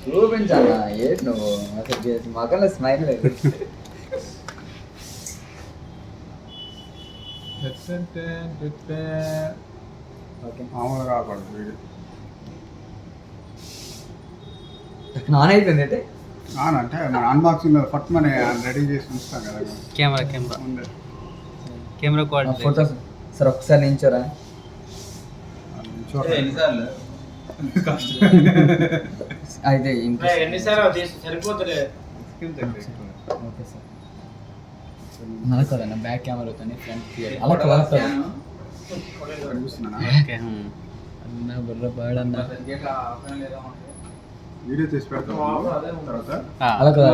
చూపించాలా ఏంటి నువ్వు అసలు మగల స్మైల్ లేదు. మామూలుగా కాకూడదు వీడియో. నాన్ అయిపోయింది అయితే అంటే మన అన్బాక్సింగ్ లో ఫస్ట్ మన రెడీ చేసి ఉంచుతాం కదా కెమెరా క్వాలిటీ ఫోటోస్ సార్ ఒకసారి నించోరా. అయితే సరిపోతుంది. ఓకే సార్ నలకదన్న బ్యాక్ కెమెరాతోనే ఫ్రంట్ అలా అన్న బుర్ర పాడన్న వీడియో తీసి పెడతాం. అలా కదా